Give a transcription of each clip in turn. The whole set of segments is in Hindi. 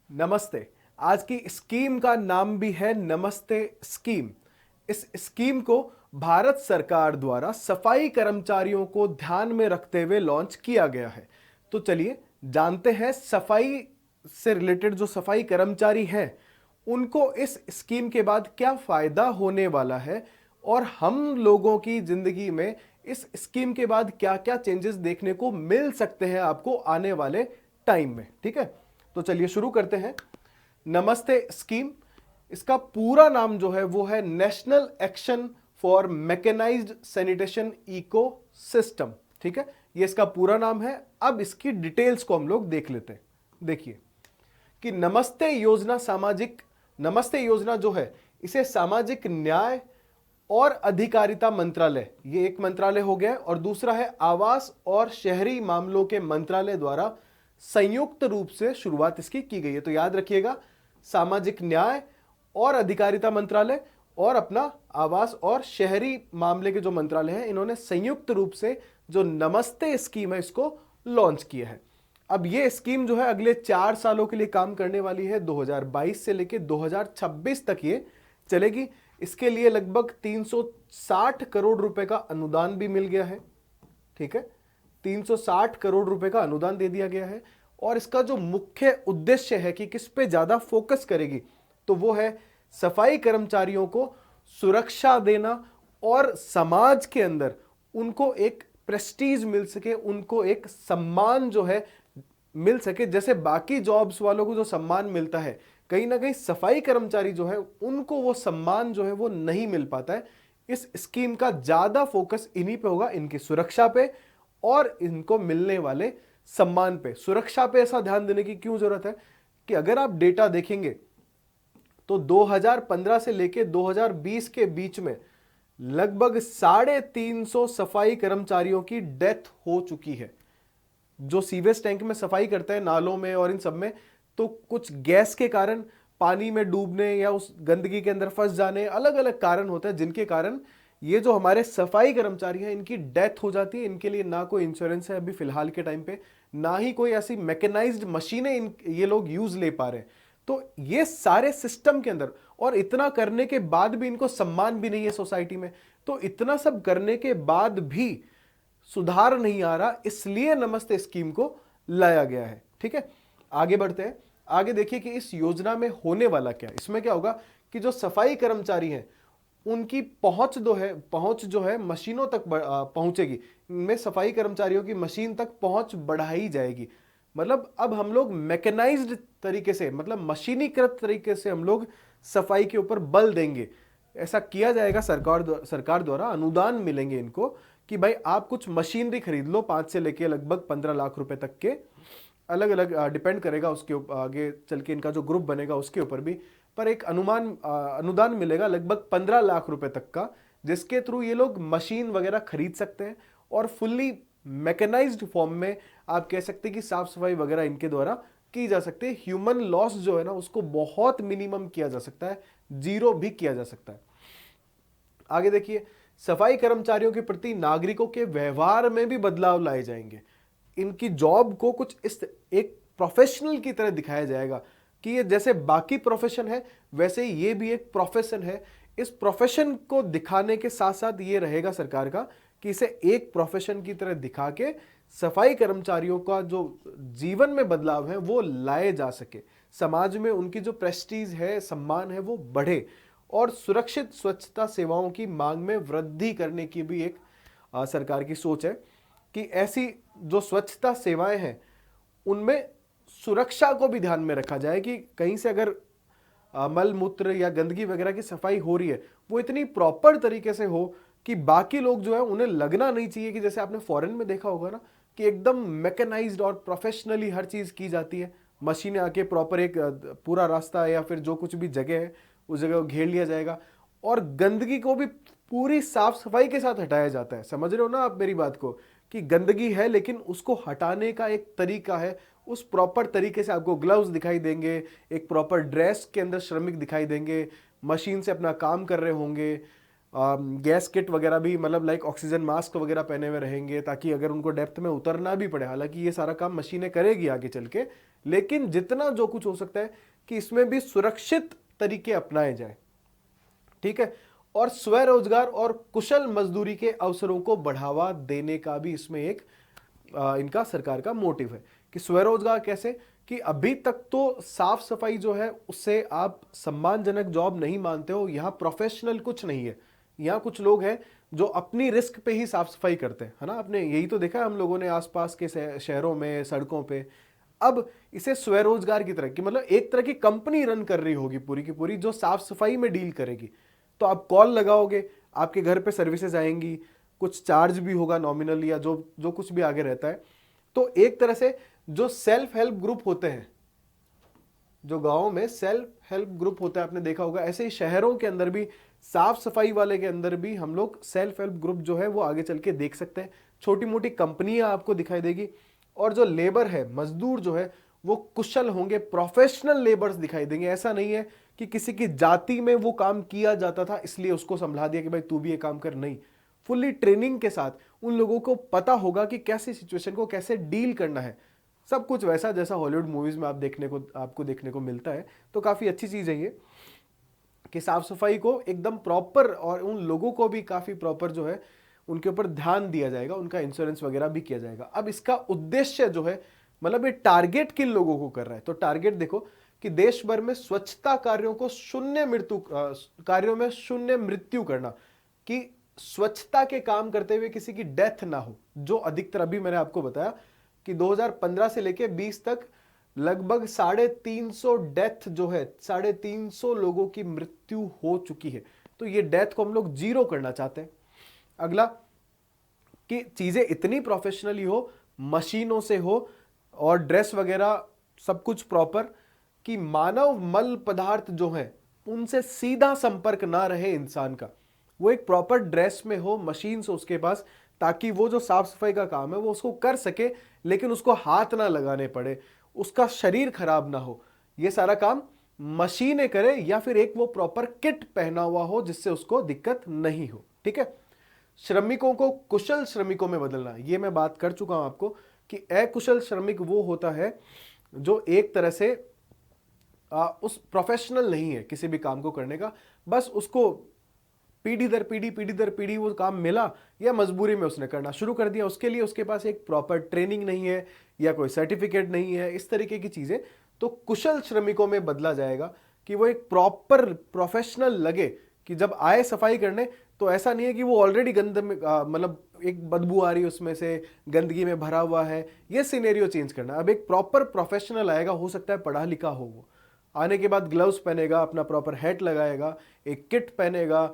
नमस्ते। आज की स्कीम का नाम भी है नमस्ते स्कीम। इस स्कीम को भारत सरकार द्वारा सफाई कर्मचारियों को ध्यान में रखते हुए लॉन्च किया गया है। तो चलिए जानते हैं सफाई से रिलेटेड जो सफाई कर्मचारी हैं उनको इस स्कीम के बाद क्या फायदा होने वाला है और हम लोगों की जिंदगी में इस स्कीम के बाद क्या क्या चेंजेस देखने को मिल सकते हैं आपको आने वाले टाइम में। ठीक है, तो चलिए शुरू करते हैं। नमस्ते स्कीम, इसका पूरा नाम जो है वो है national action for mechanised sanitation ecosystem. ठीक है, ये इसका पूरा नाम है। अब इसकी डिटेल्स को हम लोग देख लेते हैं। देखिए कि नमस्ते योजना जो है इसे सामाजिक न्याय और अधिकारिता मंत्रालय, ये एक मंत्रालय हो गया, और दूसरा है आवास और शहरी मामलों के मंत्रालय द्वारा संयुक्त रूप से शुरुआत इसकी की गई है। तो याद रखिएगा, सामाजिक न्याय और अधिकारिता मंत्रालय और अपना आवास और शहरी मामले के जो मंत्रालय हैं, इन्होंने संयुक्त रूप से जो नमस्ते स्कीम है इसको लॉन्च किया है। अब ये स्कीम जो है अगले 4 सालों के लिए काम करने वाली है। 2022 से लेकर 2026 तक ये चलेगी। इसके लिए लगभग 360 करोड़ रुपए का अनुदान भी मिल गया है। ठीक है, 360 करोड़ रुपए का अनुदान दे दिया गया है। और इसका जो मुख्य उद्देश्य है कि किस पे ज्यादा फोकस करेगी, तो वो है सफाई कर्मचारियों को सुरक्षा देना और समाज के अंदर उनको एक प्रेस्टीज मिल सके, उनको एक सम्मान जो है मिल सके। जैसे बाकी जॉब्स वालों को जो सम्मान मिलता है, कहीं ना कहीं सफाई कर्मचारी जो है उनको वो सम्मान जो है वो नहीं मिल पाता है। इस स्कीम का ज्यादा फोकस इन्हीं पे होगा, इनकी सुरक्षा पे और इनको मिलने वाले सम्मान पे। सुरक्षा पे ऐसा ध्यान देने की क्यों जरूरत है कि अगर आप डेटा देखेंगे तो 2015 से लेके 2020 के बीच में लगभग 350 सफाई कर्मचारियों की डेथ हो चुकी है। जो सीवेज टैंक में सफाई करते हैं, नालों में और इन सब में, तो कुछ गैस के कारण पानी में डूबने या उस गंदगी के अंदर फंस जाने, अलग अलग कारण होते हैं जिनके कारण ये जो हमारे सफाई कर्मचारी हैं इनकी डेथ हो जाती है। इनके लिए ना कोई इंश्योरेंस है अभी फिलहाल के टाइम पे, ना ही कोई ऐसी मैकेनाइज्ड मशीनें ये लोग यूज ले पा रहे हैं। तो ये सारे सिस्टम के अंदर, और इतना करने के बाद भी इनको सम्मान भी नहीं है सोसाइटी में। तो इतना सब करने के बाद भी सुधार नहीं आ रहा, इसलिए नमस्ते स्कीम को लाया गया है। ठीक है, आगे बढ़ते हैं। आगे देखिए कि इस योजना में होने वाला क्या है। इसमें क्या होगा कि जो सफाई कर्मचारी हैं उनकी पहुंच जो है मशीनों तक पहुंचेगी। इनमें सफाई कर्मचारियों की मशीन तक पहुंच बढ़ाई जाएगी। मतलब अब हम लोग मैकेनाइज्ड तरीके से, मतलब मशीनीकृत तरीके से हम लोग सफाई के ऊपर बल देंगे। ऐसा किया जाएगा सरकार द्वारा अनुदान मिलेंगे इनको कि भाई आप कुछ मशीनरी खरीद लो, 5 से लेके लगभग 15 लाख रुपए तक के, अलग अलग डिपेंड करेगा उसके आगे चल के इनका जो ग्रुप बनेगा उसके ऊपर भी। पर एक अनुदान मिलेगा लगभग 15 लाख रुपए तक का, जिसके थ्रू ये लोग मशीन वगैरह खरीद सकते हैं और फुल्ली मैकेनाइज्ड फॉर्म में आप कह सकते हैं कि साफ सफाई वगैरह इनके द्वारा की जा सकती है। ह्यूमन लॉस जो है ना उसको बहुत मिनिमम किया जा सकता है, जीरो भी किया जा सकता है। आगे देखिए, सफाई कर्मचारियों के प्रति नागरिकों के व्यवहार में भी बदलाव लाए जाएंगे। इनकी जॉब को कुछ इस एक प्रोफेशनल की तरह दिखाया जाएगा कि ये जैसे बाकी प्रोफेशन है वैसे ये भी एक प्रोफेशन है। इस प्रोफेशन को दिखाने के साथ साथ ये रहेगा सरकार का कि इसे एक प्रोफेशन की तरह दिखा के सफाई कर्मचारियों का जो जीवन में बदलाव है वो लाए जा सके, समाज में उनकी जो प्रेस्टीज है, सम्मान है, वो बढ़े और सुरक्षित स्वच्छता सेवाओं की मांग में वृद्धि करने की भी एक सरकार की सोच है कि ऐसी जो स्वच्छता सेवाएं हैं उनमें सुरक्षा को भी ध्यान में रखा जाए कि कहीं से अगर मल मूत्र या गंदगी वगैरह की सफाई हो रही है वो इतनी प्रॉपर तरीके से हो कि बाकी लोग जो है उन्हें लगना नहीं चाहिए कि जैसे आपने फॉरेन में देखा होगा ना कि एकदम मैकेनाइज्ड और प्रोफेशनली हर चीज की जाती है। मशीनें आके प्रॉपर एक पूरा रास्ता या फिर जो कुछ भी जगह है उस जगह को घेर लिया जाएगा और गंदगी को भी पूरी साफ सफाई के साथ हटाया जाता है। समझ रहे हो ना आप मेरी बात को कि गंदगी है लेकिन उसको हटाने का एक तरीका है, उस प्रॉपर तरीके से आपको ग्लव्स दिखाई देंगे, एक प्रॉपर ड्रेस के अंदर श्रमिक दिखाई देंगे, मशीन से अपना काम कर रहे होंगे, गैस किट वगैरह भी, मतलब लाइक ऑक्सीजन मास्क वगैरह पहने हुए रहेंगे, ताकि अगर उनको डेप्थ में उतरना भी पड़े, हालांकि ये सारा काम मशीनें करेगी आगे चल के, लेकिन जितना जो कुछ हो सकता है कि इसमें भी सुरक्षित तरीके अपनाए जाए। ठीक है, और स्वरोजगार और कुशल मजदूरी के अवसरों को बढ़ावा देने का भी इसमें एक इनका सरकार का मोटिव है। कि स्वरोजगार कैसे, कि अभी तक तो साफ सफाई जो है उससे आप सम्मानजनक जॉब नहीं मानते हो, यहां प्रोफेशनल कुछ नहीं है। यहां कुछ लोग हैं जो अपनी रिस्क पे ही साफ सफाई करते हैं, है ना, आपने यही तो देखा है हम लोगों ने आसपास के शहरों में, सड़कों पे। अब इसे स्वरोजगार की तरह, कि मतलब एक तरह की कंपनी रन कर रही होगी पूरी की पूरी, जो साफ सफाई में डील करेगी। तो आप कॉल लगाओगे, आपके घर पे सर्विसेज आएंगी, कुछ चार्ज भी होगा नॉमिनल, या जो जो कुछ भी आगे रहता है। तो एक तरह से जो सेल्फ हेल्प ग्रुप होते हैं, जो गांवों में सेल्फ हेल्प ग्रुप होता है, आपने देखा होगा, ऐसे ही शहरों के अंदर भी, साफ सफाई वाले के अंदर भी हम लोग सेल्फ हेल्प ग्रुप जो है वो आगे चल के देख सकते हैं। छोटी मोटी कंपनियां आपको दिखाई देगी, और जो लेबर है, मजदूर जो है, वो कुशल होंगे, प्रोफेशनल लेबर्स दिखाई देंगे। ऐसा नहीं है कि किसी की जाति में वो काम किया जाता था इसलिए उसको संभला दिया कि भाई तू भी ये काम कर, नहीं। फुल्ली ट्रेनिंग के साथ उन लोगों को पता होगा कि कैसी सिचुएशन को कैसे डील करना है। सब कुछ वैसा जैसा हॉलीवुड मूवीज में आपको देखने को मिलता है। तो काफी अच्छी चीज है ये, कि साफ सफाई को एकदम प्रॉपर, और उन लोगों को भी काफी प्रॉपर जो है उनके ऊपर ध्यान दिया जाएगा, उनका इंश्योरेंस वगैरह भी किया जाएगा। अब इसका उद्देश्य जो है, मतलब ये टारगेट किन लोगों को कर रहा है, तो टारगेट देखो कि देश भर में स्वच्छता कार्यों को कार्यों में शून्य मृत्यु करना, कि स्वच्छता के काम करते हुए किसी की डेथ ना हो। जो अधिकतर, अभी मैंने आपको बताया कि 2015 से लेके 20 तक लगभग 350 डेथ जो है, 350 लोगों की मृत्यु हो चुकी है। तो ये डेथ को हम लोग जीरो करना चाहते हैं। अगला, कि चीजें इतनी प्रोफेशनली हो, मशीनों से हो, और ड्रेस वगैरह सब कुछ प्रॉपर, कि मानव मल पदार्थ जो है उनसे सीधा संपर्क ना रहे इंसान का। वो एक प्रॉपर ड्रेस में हो, मशीन से उसके पास, ताकि वो जो साफ सफाई का काम है वो उसको कर सके, लेकिन उसको हाथ ना लगाने पड़े, उसका शरीर खराब ना हो। ये सारा काम मशीनें करे, या फिर एक वो प्रॉपर किट पहना हुआ हो जिससे उसको दिक्कत नहीं हो। ठीक है, श्रमिकों को कुशल श्रमिकों में बदलना, ये मैं बात कर चुका हूं आपको, कि अकुशल श्रमिक वो होता है जो एक तरह से उस प्रोफेशनल नहीं है किसी भी काम को करने का, बस उसको पीढ़ी दर पीढ़ी वो काम मिला, या मजबूरी में उसने करना शुरू कर दिया, उसके लिए उसके पास एक प्रॉपर ट्रेनिंग नहीं है या कोई सर्टिफिकेट नहीं है, इस तरीके की चीजें। तो कुशल श्रमिकों में बदला जाएगा, कि वो एक प्रॉपर प्रोफेशनल लगे, कि जब आए सफाई करने तो ऐसा नहीं है कि वो ऑलरेडी गंद में, मतलब एक बदबू आ रही है उसमें से, गंदगी में भरा हुआ है, ये सिनेरियो चेंज करना। अब एक प्रॉपर प्रोफेशनल आएगा, हो सकता है पढ़ा लिखा हो, वो आने के बाद ग्लव्स पहनेगा, अपना प्रॉपर हैट लगाएगा, एक किट पहनेगा,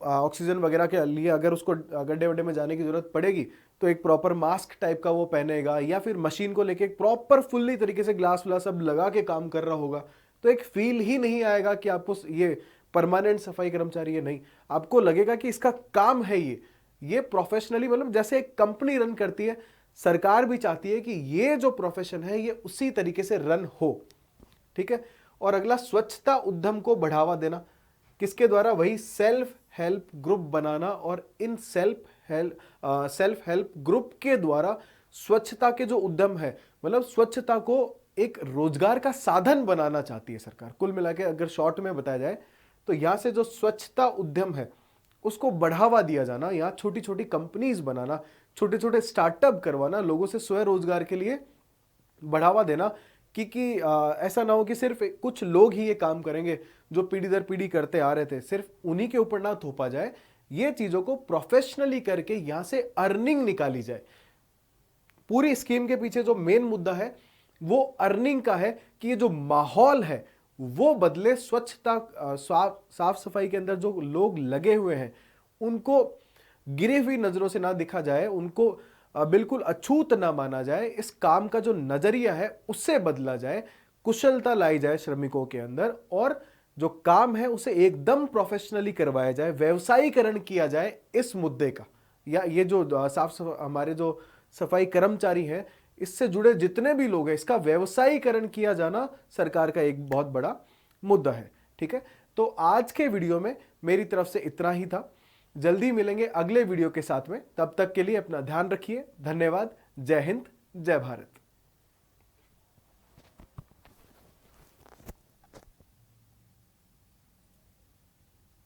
ऑक्सीजन वगैरह के लिए अगर उसको गड्ढे वड्ढे में जाने की जरूरत पड़ेगी तो एक प्रॉपर मास्क टाइप का वो पहनेगा, या फिर मशीन को लेके एक प्रॉपर फुल्ली तरीके से ग्लास व्लास सब लगा के काम कर रहा होगा। तो एक फील ही नहीं आएगा कि आपको ये परमानेंट सफाई कर्मचारी है, नहीं, आपको लगेगा कि इसका काम है ये प्रोफेशनली, मतलब जैसे एक कंपनी रन करती है, सरकार भी चाहती है कि ये जो प्रोफेशन है ये उसी तरीके से रन हो। ठीक है, और अगला, स्वच्छता उद्यम को बढ़ावा देना, किसके द्वारा, वही सेल्फ हेल्प ग्रुप बनाना, और इन सेल्फ हेल्प ग्रुप के द्वारा स्वच्छता के जो उद्यम है, मतलब स्वच्छता को एक रोजगार का साधन बनाना चाहती है सरकार। कुल मिलाकर अगर शॉर्ट में बताया जाए तो यहां से जो स्वच्छता उद्यम है उसको बढ़ावा दिया जाना, यहां छोटी छोटी कंपनीज बनाना, छोटे छोटे स्टार्टअप करवाना, लोगों से स्वरोजगार के लिए बढ़ावा देना, कि ऐसा ना हो कि सिर्फ कुछ लोग ही ये काम करेंगे जो पीढ़ी दर पीढ़ी करते आ रहे थे, सिर्फ उन्हीं के ऊपर ना थोपा जाए, ये चीजों को प्रोफेशनली करके यहां से अर्निंग निकाली जाए। पूरी स्कीम के पीछे जो मेन मुद्दा है वो अर्निंग का है, कि ये जो माहौल है वो बदले, स्वच्छता साफ सफाई के अंदर जो लोग लगे हुए हैं उनको गिरी हुई नजरों से ना देखा जाए, उनको बिल्कुल अछूत ना माना जाए, इस काम का जो नजरिया है उससे बदला जाए, कुशलता लाई जाए श्रमिकों के अंदर, और जो काम है उसे एकदम प्रोफेशनली करवाया जाए, व्यवसायीकरण किया जाए इस मुद्दे का। या ये जो हमारे जो सफाई कर्मचारी हैं, इससे जुड़े जितने भी लोग हैं, इसका व्यवसायीकरण किया जाना सरकार का एक बहुत बड़ा मुद्दा है। ठीक है, तो आज के वीडियो में मेरी तरफ से इतना ही था। जल्दी मिलेंगे अगले वीडियो के साथ में। तब तक के लिए अपना ध्यान रखिए। धन्यवाद। जय हिंद, जय भारत।